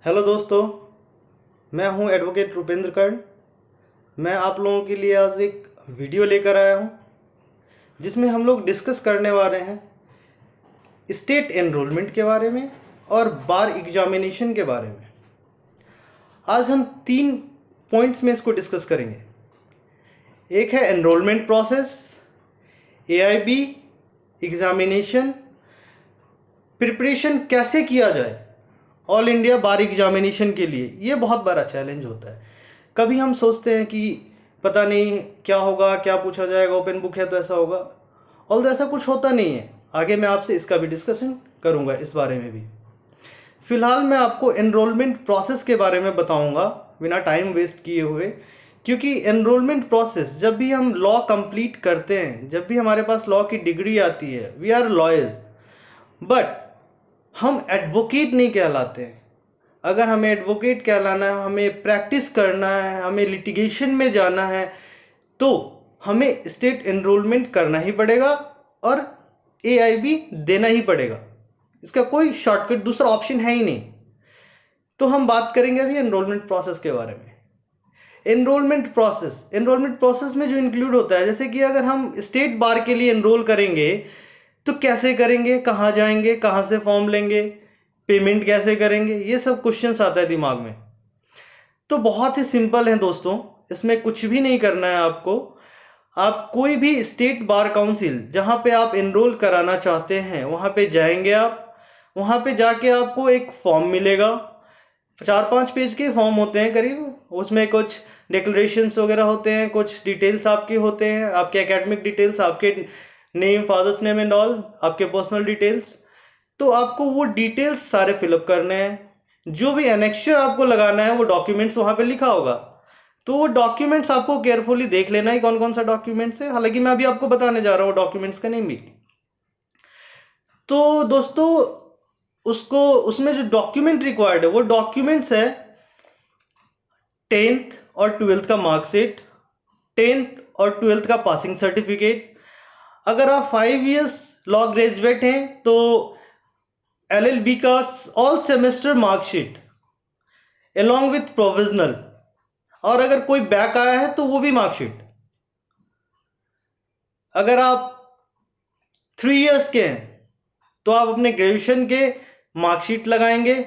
Hello दोस्तों, मैं हूं एडवोकेट रुपेंद्र कर्ण। मैं आप लोगों के लिए आज एक वीडियो लेकर आया हूं जिसमें हम लोग डिस्कस करने वाले हैं स्टेट एनरोलमेंट के बारे में और बार एग्जामिनेशन के बारे में। आज हम 3 पॉइंट्स में इसको डिस्कस करेंगे। एक है enrolment process, AIB examination, preparation कैसे किया जाए ऑल इंडिया बार एग्जामिनेशन के लिए। ये बहुत बड़ा चैलेंज होता है। कभी हम सोचते हैं कि पता नहीं क्या होगा, क्या पूछा जाएगा, ओपन बुक है तो ऐसा होगा, और ऐसा कुछ होता नहीं है। आगे मैं आपसे इसका भी डिस्कशन करूंगा, इस बारे में भी। फिलहाल मैं आपको एनरोलमेंट प्रोसेस के बारे में बताऊंगा बिना टाइम वेस्ट किए हुए, क्योंकि एनरोलमेंट प्रोसेस, जब भी हम लॉ कंप्लीट करते हैं, जब भी हमारे पास लॉ की डिग्री आती है, वी आर लॉयर्स, बट हम एडवोकेट नहीं कहलाते हैं। अगर हमें एडवोकेट कहलाना है, हमें प्रैक्टिस करना है, हमें लिटिगेशन में जाना है, तो हमें स्टेट एनरोलमेंट करना ही पड़ेगा और एआईबी देना ही पड़ेगा। इसका कोई शॉर्टकट दूसरा ऑप्शन है ही नहीं। तो हम बात करेंगे अभी एनरोलमेंट प्रोसेस के बारे में। एनरोलमेंट प्रोसेस में जो इंक्लूड होता है, जैसे कि अगर हम स्टेट बार के लिए एनरोल करेंगे तो कैसे करेंगे, कहाँ जाएंगे, कहाँ से फॉर्म लेंगे, पेमेंट कैसे करेंगे, ये सब क्वेश्चंस आता है दिमाग में। तो बहुत ही सिंपल है दोस्तों, इसमें कुछ भी नहीं करना है आपको। आप कोई भी स्टेट बार काउंसिल जहाँ पे आप एनरोल कराना चाहते हैं वहाँ पे जाएंगे। आप वहाँ पे जाके आपको एक फॉर्म मिलेगा। 4-5 पेज के फॉर्म होते हैं करीब। उसमें कुछ डिक्लेरेशंस वगैरह होते हैं, कुछ डिटेल्स आपके होते हैं, आपके एकेडमिक डिटेल्स, आपके name, father's name and all, आपके पर्सनल डिटेल्स। तो आपको वो डिटेल्स सारे फिलअप करने हैं। जो भी एनेक्चर आपको लगाना है वो डॉक्यूमेंट्स वहाँ पे लिखा होगा। तो वो डॉक्यूमेंट्स आपको केयरफुली देख लेना है कौन कौन सा डॉक्यूमेंट्स है। हालांकि मैं अभी आपको बताने जा रहा हूँ डॉक्यूमेंट्स का नेम भी। तो दोस्तों, उसको उसमें जो डॉक्यूमेंट रिक्वायर्ड है वो डॉक्यूमेंट्स है 10th और 12th का मार्कशीट, 10th और 12th का पासिंग सर्टिफिकेट। अगर आप 5 इयर्स लॉ ग्रेजुएट हैं तो एलएलबी का all semester marksheet along with provisional, और अगर कोई बैक आया है तो वो भी मार्कशीट। अगर आप 3 इयर्स के हैं तो आप अपने ग्रेजुएशन के मार्कशीट लगाएंगे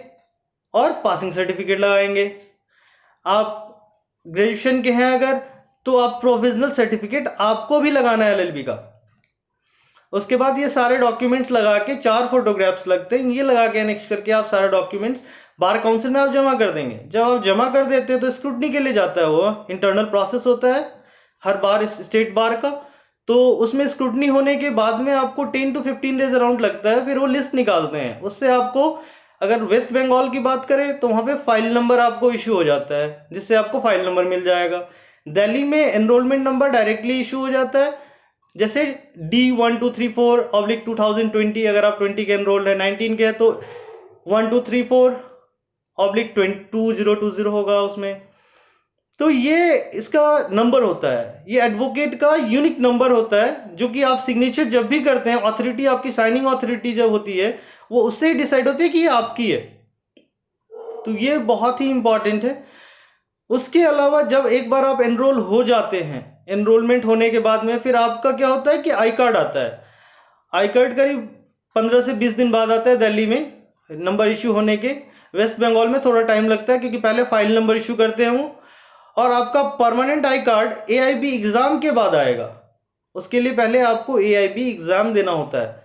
और पासिंग सर्टिफिकेट लगाएंगे। आप ग्रेजुएशन के हैं अगर, तो आप प्रोविजनल सर्टिफिकेट आपको भी लगाना है एलएलबी का। उसके बाद ये सारे डॉक्यूमेंट्स लगा के 4 फोटोग्राफ्स लगते हैं, ये लगा के एनेक्स करके आप सारे डॉक्यूमेंट्स बार काउंसिल में आप जमा कर देंगे। जब आप जमा कर देते हैं तो स्क्रूटनी के लिए जाता है, वो इंटरनल प्रोसेस होता है हर बार इस स्टेट बार का। तो उसमें स्क्रूटनी होने के बाद में आपको 10 to 15 डेज अराउंड लगता है, फिर वो लिस्ट निकालते हैं। उससे आपको, अगर वेस्ट बंगाल की बात करें तो वहाँ पे फाइल नंबर आपको इशू हो जाता है, जिससे आपको फाइल नंबर मिल जाएगा। दिल्ली में एनरोलमेंट नंबर डायरेक्टली इशू हो जाता है, जैसे D1234/2020। अगर आप 20 के एनरोल्ड है, 19 के है तो 1234/2020 होगा उसमें। तो ये इसका नंबर होता है, ये एडवोकेट का यूनिक नंबर होता है, जो कि आप सिग्नेचर जब भी करते हैं, ऑथोरिटी आपकी साइनिंग ऑथोरिटी जब होती है वो उससे ही डिसाइड होती है कि ये आपकी है। तो ये बहुत ही इंपॉर्टेंट है। उसके अलावा जब एक बार आप एनरोल हो जाते हैं, एनरोलमेंट होने के बाद में फिर आपका क्या होता है कि आई कार्ड आता है। आई कार्ड करीब 15 से 20 दिन बाद आता है दिल्ली में, नंबर इशू होने के। वेस्ट बंगाल में थोड़ा टाइम लगता है क्योंकि पहले फाइल नंबर इशू करते हैं वो, और आपका permanent I card AIB exam के बाद आएगा। उसके लिए पहले आपको एआईबी एग्जाम देना होता है।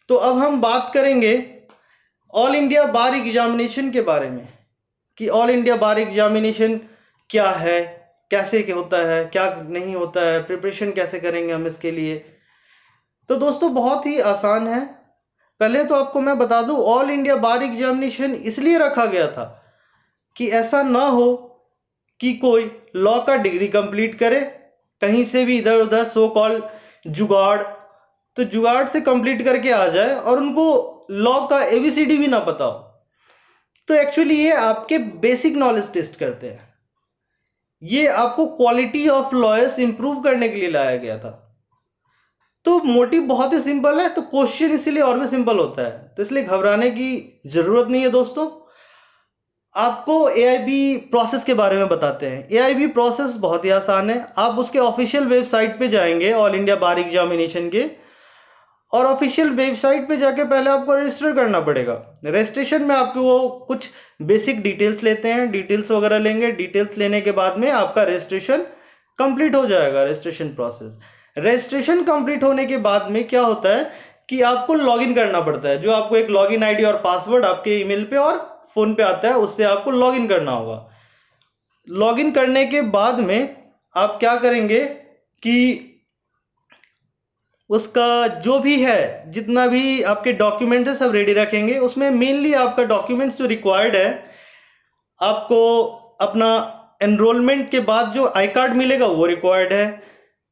तो अब हम बात करेंगे ऑल इंडिया बार एग्जामिनेशन के बारे में, कि ऑल इंडिया बार एग्जामिनेशन क्या है, कैसे होता है, क्या नहीं होता है, प्रिपरेशन कैसे करेंगे हम इसके लिए। तो दोस्तों बहुत ही आसान है। पहले तो आपको मैं बता दूं, ऑल इंडिया बार एग्जामिनेशन इसलिए रखा गया था कि ऐसा ना हो कि कोई लॉ का डिग्री कंप्लीट करे, कहीं से भी इधर उधर सो कॉल जुगाड़, तो जुगाड़ से कंप्लीट करके आ जाए और उनको लॉ का एबीसीडी भी ना पता हो। तो एक्चुअली ये आपके बेसिक नॉलेज टेस्ट करते हैं। ये आपको क्वालिटी ऑफ लॉयर्स इंप्रूव करने के लिए लाया गया था। तो मोटिव बहुत ही सिंपल है, तो क्वेश्चन इसीलिए और भी सिंपल होता है, तो इसलिए घबराने की जरूरत नहीं है दोस्तों। आपको एआईबी प्रोसेस के बारे में बताते हैं। एआईबी प्रोसेस बहुत ही आसान है। आप उसके ऑफिशियल वेबसाइट पे जाएंगे, ऑल इंडिया बार एग्जामिनेशन के, और ऑफिशियल वेबसाइट पे जाके पहले आपको रजिस्टर करना पड़ेगा। रजिस्ट्रेशन में आपको वो कुछ बेसिक डिटेल्स लेते हैं, डिटेल्स वगैरह लेंगे। डिटेल्स लेने के बाद में आपका रजिस्ट्रेशन कंप्लीट हो जाएगा। रजिस्ट्रेशन प्रोसेस, रजिस्ट्रेशन कंप्लीट होने के बाद में क्या होता है कि आपको लॉगिन करना पड़ता है। जो आपको एक लॉगिन आईडी और पासवर्ड आपके ईमेल पे और फोन पे आता है, उससे आपको लॉगिन करना होगा। लॉगिन करने के बाद में आप क्या करेंगे कि उसका जो भी है, जितना भी आपके डॉक्यूमेंट है, सब रेडी रखेंगे। उसमें मेनली आपका डॉक्यूमेंट्स जो रिक्वायर्ड है, आपको अपना एनरोलमेंट के बाद जो आई कार्ड मिलेगा वो रिक्वायर्ड है,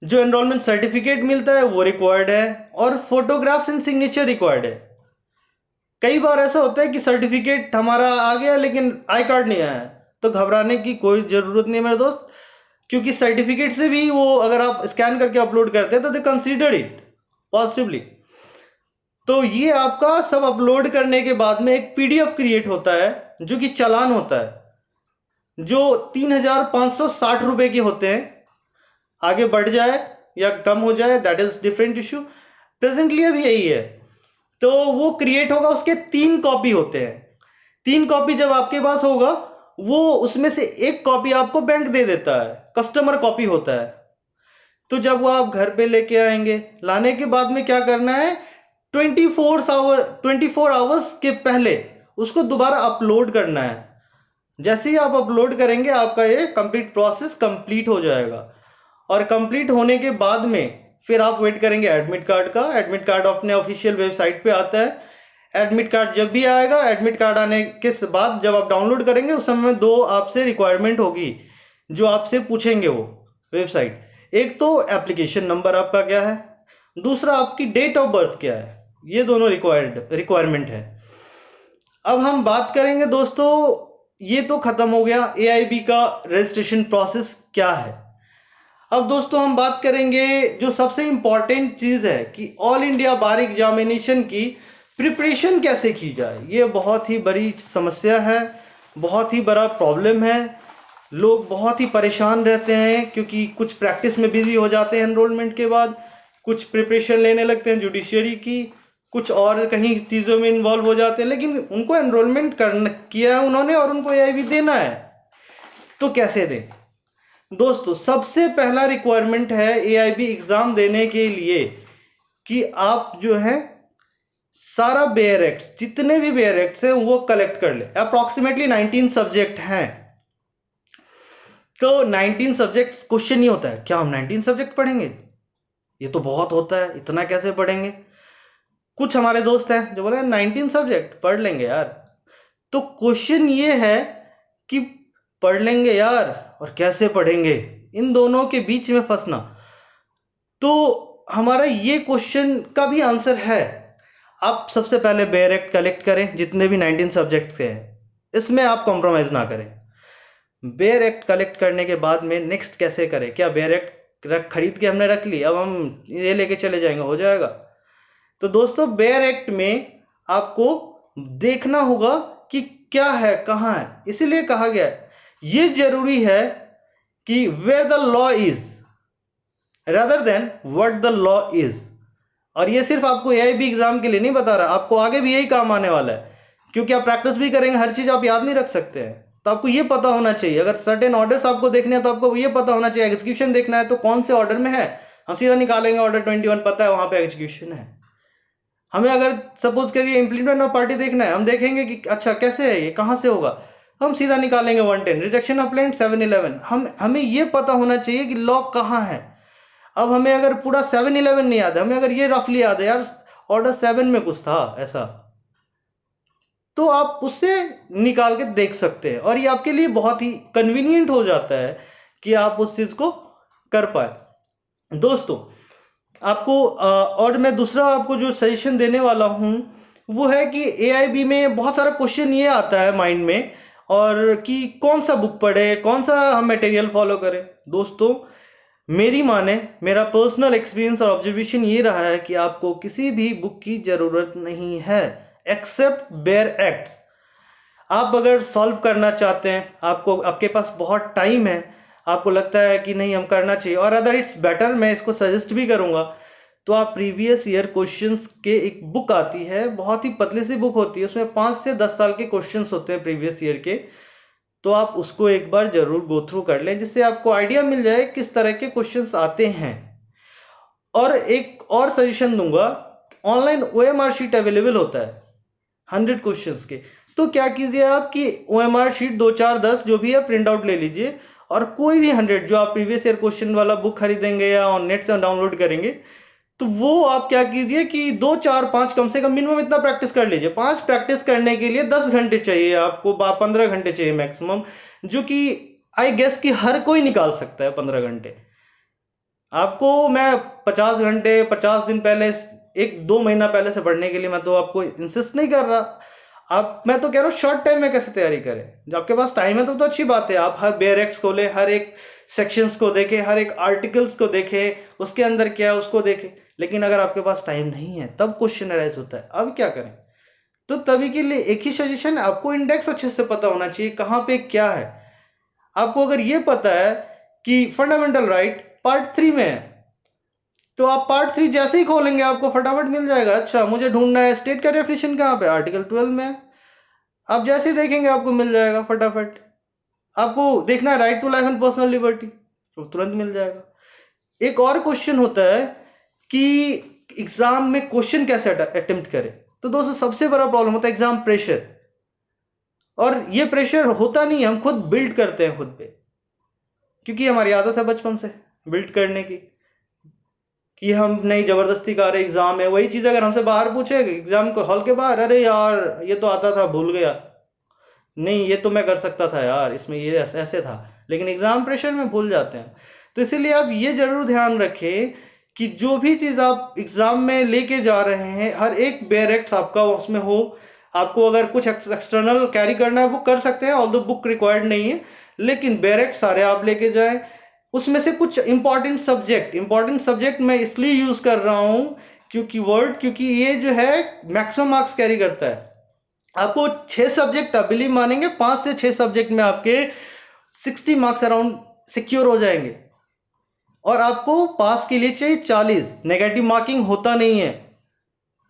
जो एनरोलमेंट सर्टिफिकेट मिलता है वो रिक्वायर्ड है, और फोटोग्राफ्स एंड सिग्नेचर रिक्वायर्ड है। कई बार ऐसा होता है कि सर्टिफिकेट हमारा आ गया लेकिन आई कार्ड नहीं आया, तो घबराने की कोई ज़रूरत नहीं है मेरे दोस्त, क्योंकि सर्टिफिकेट से भी वो अगर आप स्कैन करके अपलोड करते हैं तो दे कंसीडर इट पॉजिटिवली। तो ये आपका सब अपलोड करने के बाद में एक पीडीएफ क्रिएट होता है, जो कि चालान होता है, जो 3,560 रुपए के होते हैं। आगे बढ़ जाए या कम हो जाए, that is different issue. Presently अभी यही है। तो वो क्रिएट होगा, उसके 3 कॉपी होते हैं। 3 कॉपी जब आपके पास होगा, वो उसमें से एक कॉपी आपको बैंक दे देता है, कस्टमर कॉपी होता है। तो जब वो आप घर पे लेके आएंगे, लाने के बाद में क्या करना है, 24 आवर्स के पहले उसको दोबारा अपलोड करना है। जैसे ही आप अपलोड करेंगे, आपका ये कंप्लीट प्रोसेस कंप्लीट हो जाएगा। और कंप्लीट होने के बाद में फिर आप वेट करेंगे एडमिट कार्ड का। एडमिट कार्ड अपने ऑफिशियल वेबसाइट पे आता है। एडमिट कार्ड जब भी आएगा, एडमिट कार्ड आने के बाद जब आप डाउनलोड करेंगे, उस समय 2 आपसे रिक्वायरमेंट होगी जो आपसे पूछेंगे वो वेबसाइट। एक तो एप्लीकेशन नंबर आपका क्या है, दूसरा आपकी डेट ऑफ बर्थ क्या है। ये दोनों रिक्वायरमेंट है। अब हम बात करेंगे दोस्तों, ये तो खत्म हो गया एआईबी का रजिस्ट्रेशन प्रोसेस क्या है। अब दोस्तों हम बात करेंगे जो सबसे इंपॉर्टेंट चीज़ है कि ऑल इंडिया बार एग्जामिनेशन की प्रिपरेशन कैसे की जाए। ये बहुत ही बड़ी समस्या है, बहुत ही बड़ा प्रॉब्लम है। लोग बहुत ही परेशान रहते हैं, क्योंकि कुछ प्रैक्टिस में बिजी हो जाते हैं एनरोलमेंट के बाद, कुछ प्रिपरेशन लेने लगते हैं जुडिशरी की, कुछ और कहीं चीज़ों में इन्वॉल्व हो जाते हैं। लेकिन उनको एनरोलमेंट किया है उन्होंने, और उनको एआईबी देना है, तो कैसे दें दोस्तों। सबसे पहला रिक्वायरमेंट है एआईबी एग्ज़ाम देने के लिए कि आप जो है सारा बेयर एक्ट्स, जितने भी बेयर एक्ट्स हैं वो कलेक्ट कर ले। अप्रॉक्सीमेटली 19 सब्जेक्ट हैं। तो 19 सब्जेक्ट क्वेश्चन ये होता है, क्या हम 19 सब्जेक्ट पढ़ेंगे? ये तो बहुत होता है, इतना कैसे पढ़ेंगे? कुछ हमारे दोस्त हैं जो बोले 19 सब्जेक्ट पढ़ लेंगे यार। तो क्वेश्चन ये है कि पढ़ लेंगे यार और कैसे पढ़ेंगे, इन दोनों के बीच में फंसना। तो हमारा ये क्वेश्चन का भी आंसर है। आप सबसे पहले बेयर एक्ट कलेक्ट करें, जितने भी 19 सब्जेक्ट्स के हैं, इसमें आप कॉम्प्रोमाइज़ ना करें। बेयर एक्ट कलेक्ट करने के बाद में नेक्स्ट कैसे करें? क्या बेयर एक्ट खरीद के हमने रख ली, अब हम ये लेके चले जाएंगे, हो जाएगा? तो दोस्तों बेयर एक्ट में आपको देखना होगा कि क्या है, कहाँ है। इसीलिए कहा गया है, ये जरूरी है कि where the law is rather than what the law is. और ये सिर्फ आपको एआईबी एग्जाम के लिए नहीं बता रहा, आपको आगे भी यही काम आने वाला है, क्योंकि आप प्रैक्टिस भी करेंगे, हर चीज़ आप याद नहीं रख सकते हैं। तो आपको ये पता होना चाहिए, अगर सर्टेन ऑर्डर्स आपको देखने हैं तो आपको ये पता होना चाहिए, एग्जीक्यूशन देखना है तो कौन से ऑर्डर में है। हम सीधा निकालेंगे ऑर्डर 21, पता है वहाँ पे एग्जीक्यूशन है। हमें अगर सपोज करिए इम्प्लीमेंट ऑफ पार्टी देखना है, हम देखेंगे कि अच्छा कैसे है, ये कहाँ से होगा, हम सीधा निकालेंगे 110। Rejection of plaint 711। हमें ये पता होना चाहिए कि लॉ कहाँ है। अब हमें अगर पूरा 711 नहीं याद है, हमें अगर ये रफली याद है यार ऑर्डर 7 में कुछ था ऐसा, तो आप उससे निकाल के देख सकते हैं, और ये आपके लिए बहुत ही कन्वीनियंट हो जाता है कि आप उस चीज़ को कर पाए। दोस्तों आपको और मैं दूसरा आपको जो सजेशन देने वाला हूँ वो है कि एआईबी में बहुत सारा क्वेश्चन ये आता है माइंड में, और कि कौन सा बुक पढ़े, कौन सा हम मटेरियल फॉलो करें। दोस्तों मेरी माने, मेरा पर्सनल एक्सपीरियंस और ऑब्जर्वेशन ये रहा है कि आपको किसी भी बुक की ज़रूरत नहीं है एक्सेप्ट बेयर एक्ट्स। आप अगर सॉल्व करना चाहते हैं, आपको आपके पास बहुत टाइम है, आपको लगता है कि नहीं हम करना चाहिए और अदर इट्स बेटर, मैं इसको सजेस्ट भी करूँगा, तो आप प्रीवियस ईयर क्वेश्चंस के एक बुक आती है, बहुत ही पतली सी बुक होती है, उसमें 5 से 10 साल के क्वेश्चंस होते हैं प्रीवियस ईयर के, तो आप उसको एक बार जरूर गो थ्रू कर लें, जिससे आपको आइडिया मिल जाए किस तरह के क्वेश्चंस आते हैं। और एक और सजेशन दूंगा, ऑनलाइन OMR शीट अवेलेबल होता है 100 क्वेश्चंस के, तो क्या कीजिए आप कि OMR शीट 2 4 10 जो भी है प्रिंट आउट ले लीजिए, और कोई भी 100 जो आप प्रीवियस ईयर क्वेश्चन वाला बुक खरीदेंगे या ऑन नेट से डाउनलोड करेंगे, तो वो आप क्या कीजिए कि 2 4 5 कम से कम मिनिमम इतना प्रैक्टिस कर लीजिए। 5 प्रैक्टिस करने के लिए 10 घंटे चाहिए आपको, 15 घंटे चाहिए मैक्सिमम, जो कि आई गेस कि हर कोई निकाल सकता है 15 घंटे। आपको मैं 50 घंटे 50 दिन पहले, 1 2 महीना पहले से पढ़ने के लिए मैं तो आपको इंसिस्ट नहीं कर रहा, आप, मैं तो कह रहा हूँ शॉर्ट टाइम में कैसे तैयारी करें। जब आपके पास टाइम है तो अच्छी बात है, आप हर बेयर को ले, हर एक सेक्शंस को देखें, हर एक आर्टिकल्स को देखें, उसके अंदर क्या है उसको देखें। लेकिन अगर आपके पास टाइम नहीं है तब क्वेश्चन अराइज होता है, अब क्या करें? तो तभी के लिए एक ही सजेशन, आपको इंडेक्स अच्छे से पता होना चाहिए कहाँ पे क्या है। आपको अगर ये पता है कि फंडामेंटल राइट पार्ट 3 में है, तो आप पार्ट 3 जैसे ही खोलेंगे आपको फटाफट मिल जाएगा। अच्छा, मुझे ढूंढना है स्टेट का डेफिनेशन कहाँ पे, आर्टिकल 12 में है, आप जैसे ही देखेंगे आपको मिल जाएगा फटाफट। आपको देखना है right to life and personal liberty, तो तुरंत मिल जाएगा। एक और क्वेश्चन होता है कि एग्जाम में क्वेश्चन कैसे अटेम्प्ट करें, तो दोस्तों सबसे बड़ा प्रॉब्लम होता है एग्जाम प्रेशर, और ये प्रेशर होता नहीं, हम खुद बिल्ड करते हैं खुद पे, क्योंकि हमारी आदत है बचपन से बिल्ड करने की, कि हम नहीं जबरदस्ती कर रहे एग्जाम है। वही चीज अगर हमसे बाहर पूछे एग्जाम को हॉल के बाहर, अरे यार ये तो आता था भूल गया, नहीं ये तो मैं कर सकता था यार, इसमें ये ऐसे था, लेकिन एग्जाम प्रेशर में भूल जाते हैं। तो इसीलिए आप ये जरूर ध्यान रखें कि जो भी चीज़ आप एग्जाम में लेके जा रहे हैं, हर एक बेरेक्ट्स आपका उसमें हो। आपको अगर कुछ एक्सटर्नल कैरी करना है वो कर सकते हैं, ऑल्दो बुक रिक्वायर्ड नहीं है, लेकिन बेरेक्ट सारे आप लेके जाएं। उसमें से कुछ इंपॉर्टेंट सब्जेक्ट मैं इसलिए यूज कर रहा हूं क्योंकि ये जो है मैक्सिमम मार्क्स कैरी करता है। आपको 6 सब्जेक्ट, आप बिलीव मानेंगे 5 से 6 सब्जेक्ट में आपके 60 मार्क्स अराउंड सिक्योर हो जाएंगे, और आपको पास के लिए चाहिए 40, नेगेटिव मार्किंग होता नहीं है।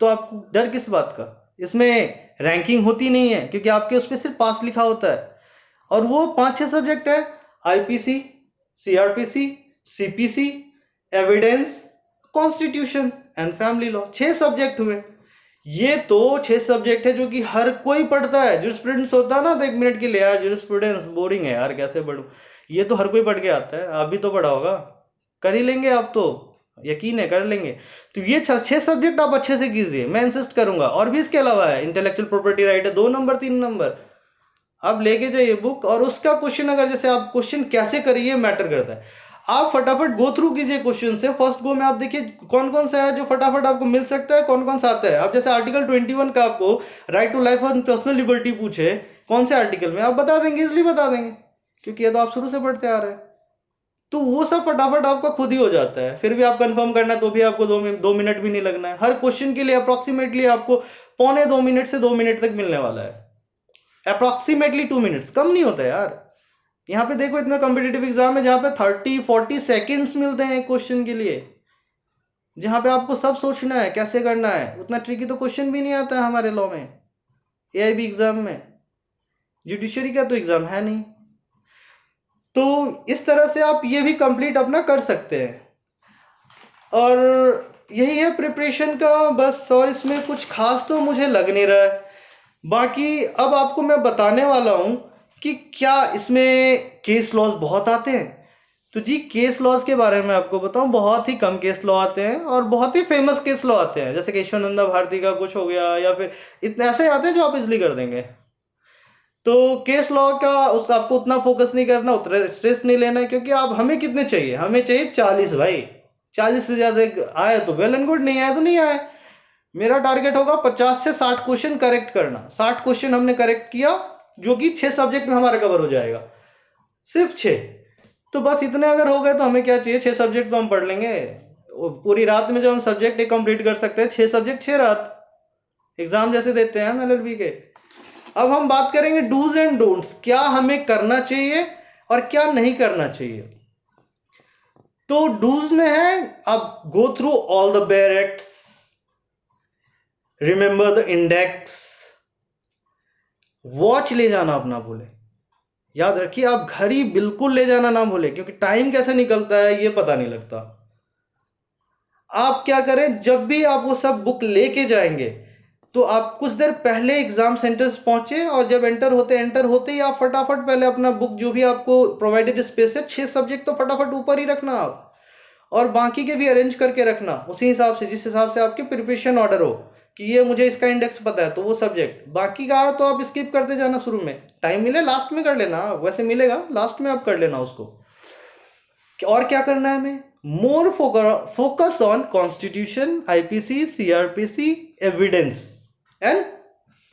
तो आपको डर किस बात का, इसमें रैंकिंग होती नहीं है, क्योंकि आपके उस पर सिर्फ पास लिखा होता है। और वो 5-6 सब्जेक्ट है, IPC, CRPC, CPC, evidence, constitution and family law, 6 subject हुए। ये तो 6 सब्जेक्ट है जो कि हर कोई पढ़ता है। जूरिस्प्रूडेंस होता है ना, तो 1 मिनट के लिए यार जूरिस्प्रूडेंस बोरिंग है यार, कैसे पढ़ूं, ये तो हर कोई पढ़ के आता है, आप भी तो पढ़ा होगा, कर ही लेंगे आप तो, यकीन है कर लेंगे। तो ये 6 सब्जेक्ट आप अच्छे से कीजिए, मैं इंसिस्ट करूंगा। और भी इसके अलावा है, इंटेलेक्चुअल प्रॉपर्टी राइट है 2 नंबर 3 नंबर, आप लेके जाइए बुक, और उसका क्वेश्चन अगर जैसे आप क्वेश्चन कैसे करिए मैटर करता है, आप फटाफट गो थ्रू कीजिए क्वेश्चन से। फर्स्ट गो में आप देखिए कौन कौन सा है जो फटाफट आपको मिल सकता है, कौन कौन सा आता है। आप जैसे आर्टिकल 21 का आपको right to life and personal liberty पूछे कौन से आर्टिकल में, आप बता देंगे, इजिली बता देंगे, क्योंकि ये तो आप शुरू से पढ़ते आ रहे हैं। तो वो सब फटाफट आपका खुद ही हो जाता है। फिर भी आप कंफर्म करना है तो भी आपको 2 मिनट भी नहीं लगना है। हर क्वेश्चन के लिए अप्रोक्सीमेटली आपको 1.25 से 2 मिनट तक मिलने वाला है, अप्रोक्सीमेटली 2 मिनट्स, कम नहीं होता यार। यहाँ पे देखो इतना कॉम्पिटेटिव एग्जाम है जहाँ पे 30-40 सेकेंड्स मिलते हैं क्वेश्चन के लिए, जहाँ पे आपको सब सोचना है कैसे करना है। उतना ट्रिकी तो क्वेश्चन भी नहीं आता है हमारे लॉ में, AIB एग्जाम में, जुडिशरी का तो एग्जाम है नहीं। तो इस तरह से आप ये भी कंप्लीट अपना कर सकते हैं, और यही है प्रिपरेशन का बस, और इसमें कुछ खास तो मुझे लग नहीं रहा है। बाकी अब आपको मैं बताने वाला हूं कि क्या इसमें केस लॉज बहुत आते हैं। तो जी केस लॉज के बारे में आपको बताऊं, बहुत ही कम केस लॉ आते हैं, और बहुत ही फेमस केस लॉ आते हैं, जैसे केशवानंदा भारती का कुछ हो गया, या फिर इतने ऐसे आते हैं जो आप इजिली कर देंगे। तो केस लॉ का आपको उतना फोकस नहीं करना, उतना स्ट्रेस नहीं लेना है, क्योंकि आप, हमें कितने चाहिए, हमें चाहिए 40 भाई। 40 से ज्यादा आए तो वेल एंड गुड, नहीं आए तो नहीं आए। मेरा टारगेट होगा 50 से 60 क्वेश्चन करेक्ट करना। 60 क्वेश्चन हमने करेक्ट किया, जो कि 6 सब्जेक्ट में हमारा कवर हो जाएगा, सिर्फ 6। तो बस इतने अगर हो गए तो हमें क्या चाहिए, 6 सब्जेक्ट तो हम पढ़ लेंगे। पूरी रात में जो हम सब्जेक्ट एक कंप्लीट कर सकते हैं, 6 सब्जेक्ट 6 रात, एग्जाम जैसे देते हैं हम LLB के। अब हम बात करेंगे डूज एंड डोंट्स, क्या हमें करना चाहिए और क्या नहीं करना चाहिए। तो डूज में है, अब go through all the bare acts, remember the index, watch ले जाना आप ना भूले, याद रखिए आप घड़ी बिल्कुल ले जाना ना भूले, क्योंकि टाइम कैसे निकलता है ये पता नहीं लगता। आप क्या करें, जब भी आप वो सब बुक लेके जाएंगे तो आप कुछ देर पहले एग्जाम सेंटर्स पहुंचे, और जब एंटर होते ही आप फटाफट पहले अपना बुक जो भी आपको प्रोवाइडेड स्पेस है, 6 सब्जेक्ट तो फटाफट ऊपर ही रखना आप, और बाकी के भी अरेंज करके रखना उसी हिसाब से जिस हिसाब से आपके प्रिपरेशन ऑर्डर हो, कि ये मुझे इसका इंडेक्स पता है तो वो सब्जेक्ट, बाकी का तो आप स्किप करते जाना, शुरू में टाइम मिले लास्ट में कर लेना, वैसे मिलेगा लास्ट में आप कर लेना उसको। और क्या करना है हमें, more focus on constitution, IPC, CrPC, evidence and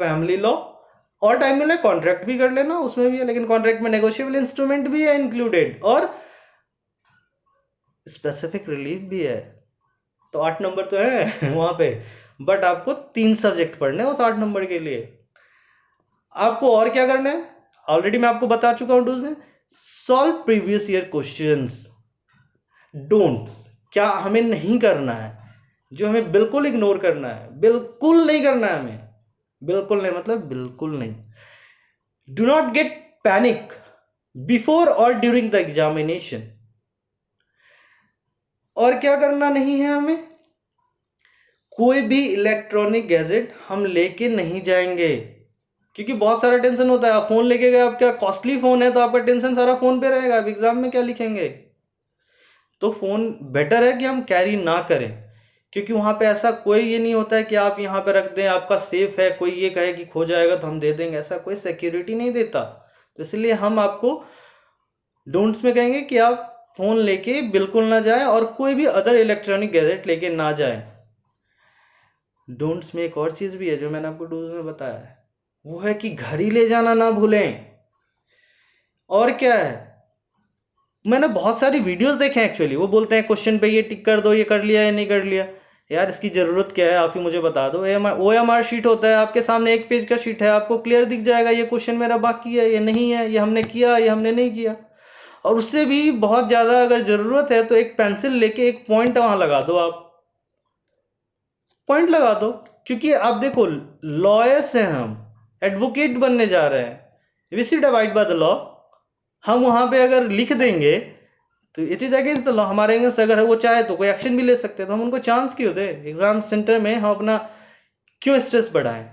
family law. और टाइम मिले कॉन्ट्रैक्ट भी कर लेना, उसमें भी है, लेकिन कॉन्ट्रैक्ट में नेगोशिएबल इंस्ट्रूमेंट भी है इंक्लूडेड, और स्पेसिफिक रिलीफ भी है। तो 8 नंबर तो है वहां पे, बट आपको 3 सब्जेक्ट पढ़ने हैं उस 8 नंबर के लिए। आपको और क्या करना है, ऑलरेडी मैं आपको बता चुका हूं डूज में, solve previous year questions. Don't, क्या हमें नहीं करना है, जो हमें बिल्कुल इग्नोर करना है, बिल्कुल नहीं करना है हमें, बिल्कुल नहीं मतलब बिल्कुल नहीं। Do not get panic before और ड्यूरिंग द एग्जामिनेशन। और क्या करना नहीं है हमें, कोई भी इलेक्ट्रॉनिक गैजेट हम लेके नहीं जाएंगे, क्योंकि बहुत सारा टेंशन होता है। आप फोन लेके गए, आपका कॉस्टली फोन है तो आपका टेंशन सारा फोन पे रहेगा, अब एग्जाम में क्या लिखेंगे। तो फोन बेटर है कि हम कैरी ना करें, क्योंकि वहां पे ऐसा कोई ये नहीं होता है कि आप यहाँ पे रख दें आपका सेफ है, कोई ये कहे कि खो जाएगा तो हम दे देंगे, ऐसा कोई सिक्योरिटी नहीं देता। तो इसलिए हम आपको डोंट्स में कहेंगे कि आप फोन लेके बिल्कुल ना जाएं, और कोई भी अदर इलेक्ट्रॉनिक गैजेट लेके ना जाएं। डोंट्स में एक और चीज भी है जो मैंने आपको डूज में बताया है, वो है कि घड़ी ले जाना ना भूलें। और क्या है, मैंने बहुत सारी वीडियोस देखे हैं एक्चुअली, वो बोलते हैं क्वेश्चन पे ये टिक कर दो, ये कर लिया या नहीं कर लिया। यार इसकी ज़रूरत क्या है, आप ही मुझे बता दो। OMR शीट होता है आपके सामने, 1 पेज का शीट है, आपको क्लियर दिख जाएगा ये क्वेश्चन मेरा बाकी है, ये नहीं है, ये हमने किया, ये हमने नहीं किया। और उससे भी बहुत ज़्यादा अगर ज़रूरत है तो एक पेंसिल लेके एक पॉइंट वहाँ लगा दो, आप पॉइंट लगा दो, क्योंकि आप देखो लॉयर्स हैं हम, एडवोकेट बनने जा रहे हैं, we should abide by the law. हम वहाँ पे अगर लिख देंगे तो it is against the law, हमारे अगेंस्ट अगर वो चाहे तो कोई एक्शन भी ले सकते हैं, तो हम उनको चांस क्यों दे एग्जाम सेंटर में, हम अपना क्यों स्ट्रेस बढ़ाएं।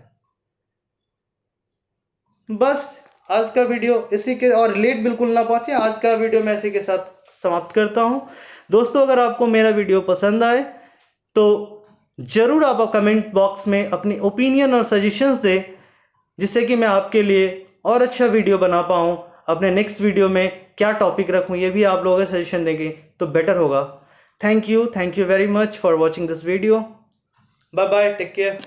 बस आज का वीडियो इसी के, और लेट बिल्कुल ना पहुंचे, आज का वीडियो मैं इसी के साथ समाप्त करता हूं। दोस्तों अगर आपको मेरा वीडियो पसंद आए तो जरूर आप कमेंट बॉक्स में अपनी ओपिनियन और सजेशंस दें, जिससे कि मैं आपके लिए और अच्छा वीडियो बना पाऊँ। अपने नेक्स्ट वीडियो में क्या टॉपिक रखूँ ये भी आप लोगों का सजेशन देंगे तो बेटर होगा। Thank you very much for watching this video. Bye bye, take care.